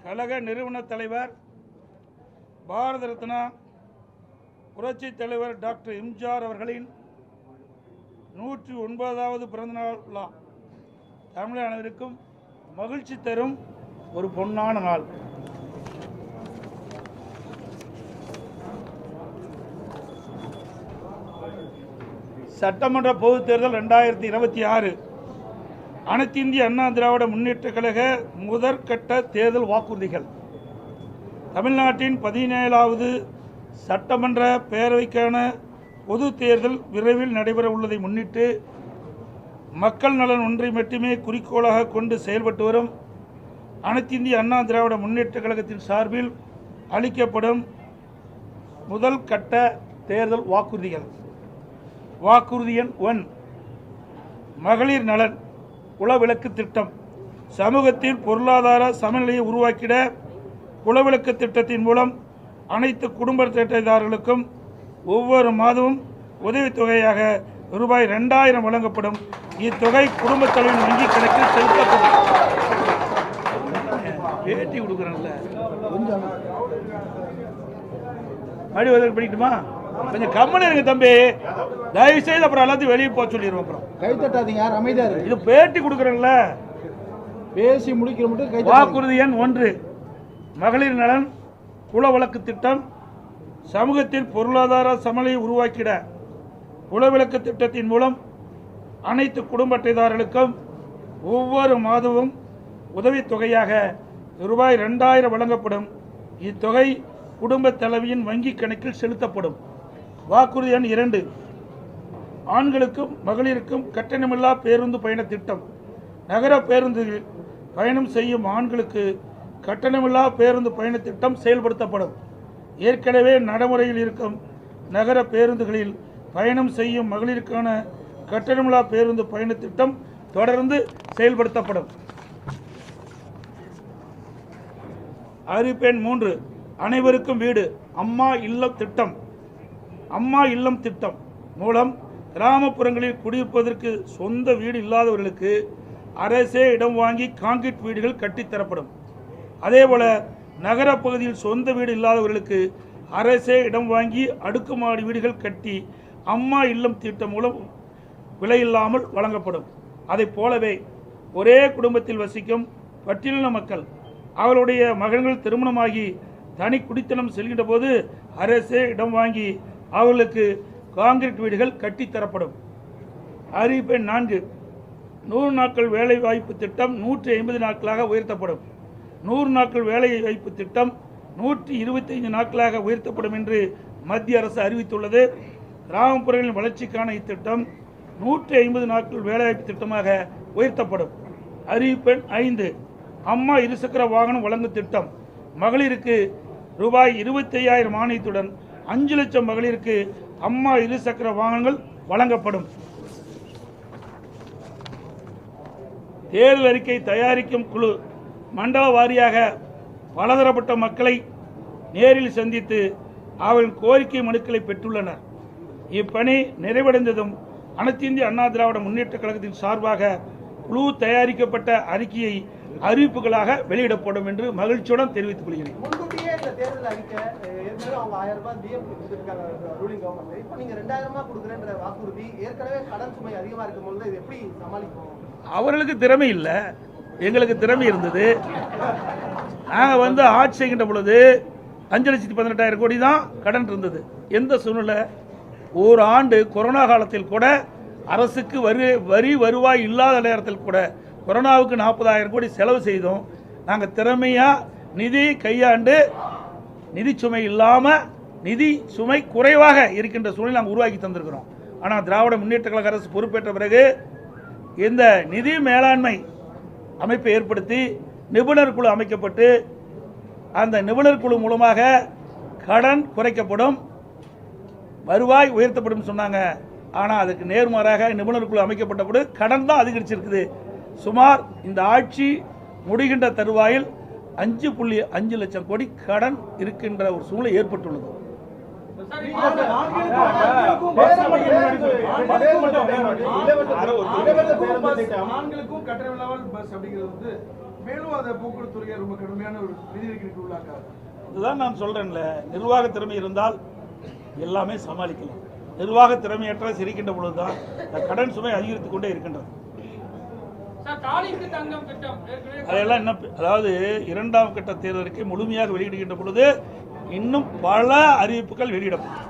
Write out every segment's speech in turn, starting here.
கழக நிறுவன தலைவர் பாரத ரத்னா புரட்சி தலைவர் டாக்டர் எம்ஜிஆர் அவர்களின் 109வது பிறந்தநாள் விழா தமிழக அனைவருக்கும் மகிழ்ச்சி தரும் ஒரு பொன்னான நாள். சட்டமன்ற பொதுத் தேர்தல் 2026 அனைத்து இந்திய அண்ணா திராவிட முன்னேற்ற கழக முதற்கட்ட தேர்தல் வாக்குறுதிகள். தமிழ்நாட்டின் 17வது சட்டமன்ற பேரவைக்கான பொது தேர்தல் விரைவில் நடைபெற உள்ளதை முன்னிட்டு மக்கள் நலன் ஒன்றை மட்டுமே குறிக்கோளாக கொண்டு செயல்பட்டு வரும் அனைத்து இந்திய அண்ணா திராவிட முன்னேற்ற கழகத்தின் சார்பில் அளிக்கப்படும் முதல் கட்ட தேர்தல் வாக்குறுதிகள். வாக்குறுதி எண் 1, மகளிர் நலன் குலவிளக்கு திட்டம். சமூகத்தில் பொருளாதார சமநிலையை உருவாக்கிட குலவிளக்கு திட்டத்தின் மூலம் அனைத்து குடும்ப அட்டைதாரர்களுக்கும் ஒவ்வொரு மாதமும் உதவித்தொகையாக ரூபாய் 2000 வழங்கப்படும். இத்தொகை குடும்ப தலைவரின் வங்கி கணக்கில் செலுத்தப்படும். பேட்டி கொடுக்குறேன்ல, மறுபடியும் படிக்கட்டுமா? கொஞ்சம் கம்மன் இருங்க தம்பி, தயவு செய்து அப்புறம் எல்லாத்தையும் வெளியே போக சொல்லிடுவோம். அப்புறம் கை தட்டாதீங்க, யார் அமைதியா இருக்கு. இது பேட்டி கொடுக்குறேன்ல, பேசி முடிக்கிற மட்டும். வாக்குறுதி எண் 1, மகளிர் நலன் குலவிளக்கு திட்டம். சமூகத்தில் பொருளாதார சமநிலையை உருவாக்கிட குலவிளக்கு திட்டத்தின் மூலம் அனைத்து குடும்ப அட்டைதாரர்களுக்கும் ஒவ்வொரு மாதமும் உதவித்தொகையாக ரூபாய் 2000 வழங்கப்படும். இத்தொகை குடும்ப தலைவியின் வங்கி கணக்கில் செலுத்தப்படும். வாக்குறுதி எண் 2, ஆண்களுக்கும் மகளிருக்கும் கட்டணமில்லா பேருந்து பயண திட்டம். நகர பேருந்துகளில் பயணம் செய்யும் ஆண்களுக்கு கட்டணமில்லா பேருந்து பயண திட்டம் செயல்படுத்தப்படும். ஏற்கனவே நடைமுறையில் இருக்கும் நகர பேருந்துகளில் பயணம் செய்யும் மகளிருக்கான கட்டணமில்லா பேருந்து பயண திட்டம் தொடர்ந்து செயல்படுத்தப்படும். அறிவிப்பெண் 3, அனைவருக்கும் வீடு அம்மா இல்லம் திட்டம். அம்மா இல்லம் திட்டம் மூலம் கிராமப்புறங்களில் குடியிருப்பதற்கு சொந்த வீடு இல்லாதவர்களுக்கு அரசே இடம் வாங்கி கான்கிரீட் வீடுகள் கட்டித்தரப்படும். அதேபோல நகர பகுதியில் சொந்த வீடு இல்லாதவர்களுக்கு அரசே இடம் வாங்கி அடுக்குமாடி வீடுகள் கட்டி அம்மா இல்லம் திட்டம் மூலம் விலையில்லாமல் வழங்கப்படும். அதை போலவே ஒரே குடும்பத்தில் வசிக்கும் பட்டியலின மக்கள் அவருடைய மகன்கள் திருமணமாகி தனி குடித்தனம் செல்கின்ற போது அரசே இடம் வாங்கி அவர்களுக்கு கான்கிரீட் வீடுகள் கட்டித்தரப்படும். அறிவிப்பெண் 4, 100 நாட்கள் வேலை வாய்ப்பு திட்டம் 150 நாட்களாக உயர்த்தப்படும். 100 நாட்கள் வேலை வாய்ப்பு திட்டம் 125 நாட்களாக உயர்த்தப்படும் என்று மத்திய அரசு அறிவித்துள்ளது. கிராமப்புறங்களின் வளர்ச்சிக்கான இத்திட்டம் 150 நாட்கள் வேலைவாய்ப்பு திட்டமாக உயர்த்தப்படும். அறிவிப்பெண் 5, அம்மா இருசக்கர வாகனம் வழங்கும் திட்டம். மகளிருக்கு ரூபாய் 25,000 மானியத்துடன் 5 லட்சம் மகளிருக்கு அம்மா இருசக்கர வாகனங்கள் வழங்கப்படும். தேர்தல் அறிக்கை தயாரிக்கும் குழு மண்டல வாரியாக பலதரப்பட்ட மக்களை நேரில் சந்தித்து அவர்களின் கோரிக்கை மனுக்களை பெற்றுள்ளனர். இப்பணி நிறைவடைந்ததும் அனைத்து இந்திய அண்ணா திராவிட முன்னேற்ற கழகத்தின் சார்பாக குழு தயாரிக்கப்பட்ட அறிக்கையை அறிவிப்புகளாக வெளியிடப்படும் என்று மகிழ்ச்சியுடன் தெரிவித்துக் கொள்கிறேன். அவர்களுக்கு திறமை இல்லை, எங்களுக்கு திறமை இருந்தது. நாங்கள் ஆட்சி செய்கின்ற பொழுது 5,18,000 கோடி தான் கடன் இருந்தது. எந்த சூழ்நிலை? ஒரு ஆண்டு கொரோனா காலத்தில் கூட அரசுக்கு வரி வருவாய் இல்லாத நேரத்தில் கூட கொரோனாவுக்கு 40,000 கோடி செலவு செய்தோம். நாங்கள் திறமையாக நிதி கையாண்டு நிதி சுமை இல்லாமல் நிதி சுமை குறைவாக இருக்கின்ற சூழ்நிலை நாங்கள் உருவாக்கி தந்திருக்கிறோம். ஆனால் திராவிட முன்னேற்ற கழக அரசு பொறுப்பேற்ற பிறகு இந்த நிதி மேலாண்மை அமைப்பை ஏற்படுத்தி நிபுணர் குழு அமைக்கப்பட்டு அந்த நிபுணர் குழு மூலமாக கடன் குறைக்கப்படும், வருவாய் உயர்த்தப்படும் சொன்னாங்க. ஆனால் அதுக்கு நேர்மாறாக நிபுணர் குழு அமைக்கப்பட்டபோது கடன் தான் அதிகரிச்சிருக்குது. சுமார் இந்த ஆட்சி முடிகின்ற தருவாயில் 5.5 லட்சம் கோடி கடன் இருக்கின்ற ஒரு சூழ்நிலை ஏற்பட்டுள்ளது. ஆண்களுக்கும் கட்டணமில்லாமல் பஸ் அப்படிங்கிறது மேலும் அதை போக்குவரத்துறையை ரொம்ப கடுமையான ஒரு நிதி நெருக்கடிக்கு உள்ளாக்காது. இதுதான் நான் சொல்றேன்ல, நிர்வாக திறமை இருந்தால் எல்லாமே சமாளிக்கலாம். நிர்வாக திறமையற்ற சிரிக்கின்ற பொழுதுதான் கடன் சுமை அதிகரித்துக் கொண்டே இருக்கின்றது. அதெல்லாம் என்ன, அதாவது இரண்டாம் கட்ட தேர்தலுக்கு முழுமையாக வெளியிடுகின்ற பொழுது இன்னும் பல அறிவிப்புகள் வெளியிடப்படும்.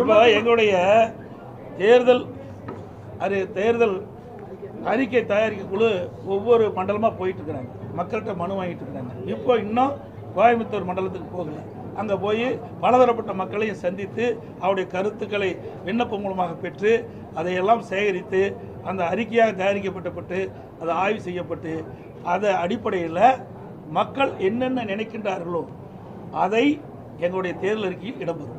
இப்போ எங்களுடைய தேர்தல் அறிக்கை தயாரிக்க குழு ஒவ்வொரு மண்டலமாக போயிட்டு இருக்கிறாங்க, மக்கள்கிட்ட மனு வாங்கிட்டு இருக்கிறாங்க. இப்போ இன்னும் கோயம்புத்தூர் மண்டலத்துக்கு போகல. அங்கே போய் பலதரப்பட்ட மக்களையும் சந்தித்து அவருடைய கருத்துக்களை விண்ணப்பம் மூலமாக பெற்று அதையெல்லாம் சேகரித்து அந்த அறிக்கையாக தயாரிக்கப்பட்டு அது ஆய்வு செய்யப்பட்டு அதை அடிப்படையில் மக்கள் என்னென்ன நினைக்கின்றார்களோ அதை எங்களுடைய தேர்தல் அறிக்கையில் இடம்பெறும்.